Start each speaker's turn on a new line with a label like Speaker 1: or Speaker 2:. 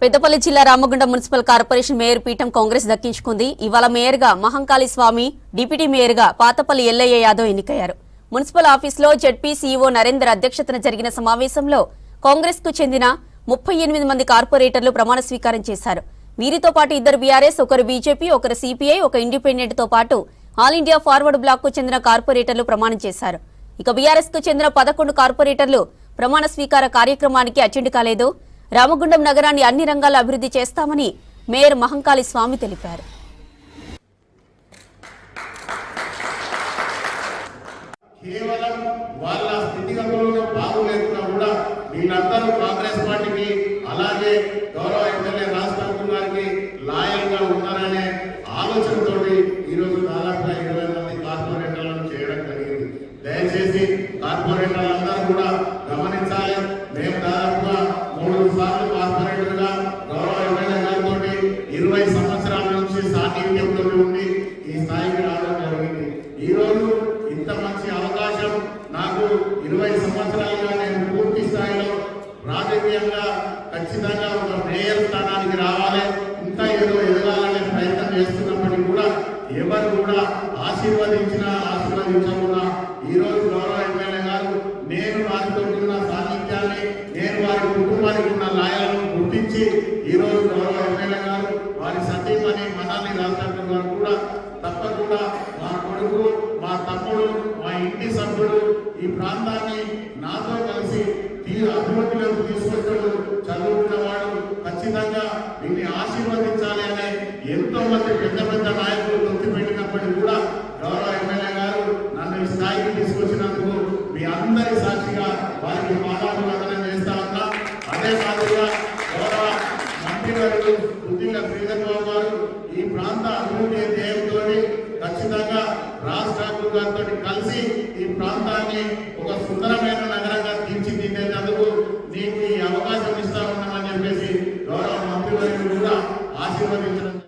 Speaker 1: పెద్దపల్లి జిల్లా Ramagundam municipal corporation mayor పీఠం కాంగ్రెస్ దక్కించుకుంది. ఇవాళ మేయర్గా మహంకాళి స్వామి, డిప్యూటీ మేయర్గా పాతపల్లి ఎల్లయ్య యాదవ్ ఎన్నికయ్యారు. మున్సిపల్ ఆఫీసులో జెడ్పీ సీఈఓ నరేందర్ అధ్యక్షతన జరిగిన సమావేశంలో కాంగ్రెస్ కు చెందిన 38 మంది కార్పొరేటర్లు ప్రమాణ స్వీకారం చేశారు. వీరితో పాటు 2 బీఆర్ఎస్, 1 బీజేపీ, 1 సిపిఐ, 1 ఇండిపెండెంట్ తో పాటు ఆల్ ఇండియా ఫార్వర్డ్ బ్లాక్ కు చెందిన కార్పొరేటర్లు ప్రమాణం చేశారు. ఇక బీఆర్ఎస్ కు చెందిన 11 కార్పొరేటర్లు ప్రమాణ స్వీకార కార్యక్రమానికి అటెండ్ కాలేదు. రామగుండం నగరాన్ని అన్ని రంగాల్లో అభివృద్ధి చేస్తామని మేయర్ మహంకాళి స్వామి తెలిపారు.
Speaker 2: కేవలం వాళ్ళ స్థితిగతుల్లో బాగులేకున్నా కూడా వీళ్ళందరూ కాంగ్రెస్ పార్టీకి అలాగే గౌరవ ఎమ్మెల్యే రాష్ట్ర గారికి లాయల్ గా ఉన్నారనే ఆలోచనతో ఈరోజు దాదాపుగా 20 మంది కార్పొరేటర్లను చేయడం జరిగింది. దయచేసి కార్పొరేటర్లందరూ కూడా గమనించాలి. మేము దాదాపుగా 3 సార్లు కార్పొరేటర్ గా గౌరవ ఎమ్మెల్యే గారితో 20 సంవత్సరాల నుంచి సాన్నిధ్యంతో ఉండి ఈ స్థాయికి రావడం జరిగింది. ఈ రోజు ఇంత మంచి అవకాశం నాకు 20 సంవత్సరాలుగా నేను పూర్తి స్థాయిలో రాజకీయంగా ఖచ్చితంగా ఒక మేయర్ స్థానానికి రావాలి, ఇంకా ఏదో ఎదగాలనే ప్రయత్నం చేస్తున్నప్పటికీ కూడా ఎవరు కూడా ఆశీర్వదించకుండా ఈ రోజు గౌరవ ఎమ్మెల్యే గారు నేను వారితో ఉన్న సాన్నిధ్యాన్ని, నేను వారి కుటుంబానికి ఉన్న లాయలను గుర్తించి ఈ రోజు గౌరవ ఎమ్మెల్యే గారు వారి సతీమణి మనాలి రాష్ట్ర గారు కూడా తప్పకుండా మా కొడుకు, మా తమ్ముడు, మా ఇంటి సభ్యుడు ఈ ప్రాంతాన్ని నాతో కలిసి అభివృద్ధిలోకి తీసుకొచ్చాడు, చదువుకున్నవాడు, ఖచ్చితంగా వీటిని ఆశీర్వదించాలి అనే ఎంతో మంది పెద్ద నాయకులు గుర్తుపెట్టినప్పటికీ కూడా గౌరవ ఎమ్మెల్యే గారు నన్ను ఈ స్థాయికి తీసుకొచ్చినందుకు మీ అందరి సాక్షిగా వారికి పాదాభివందనం చేస్తా ఉన్నా. అదే మాదిరిగా గౌరవ మంత్రివర్యులు ఉద్దిల శ్రీధర్ బాబు గారు ఈ ప్రాంత అభివృద్ధి ధ్యేయంతో ఖచ్చితంగా రాష్ట్ర గారితో కలిసి ఈ ప్రాంతాన్ని ఒక సుందరమైన నగరంగా తీర్చిదిద్దేందుకు నీకు ఈ అవకాశం ఇస్తా ఉన్నామని చెప్పేసి గౌరవ మంత్రివర్యులు కూడా ఆశీర్వదించడం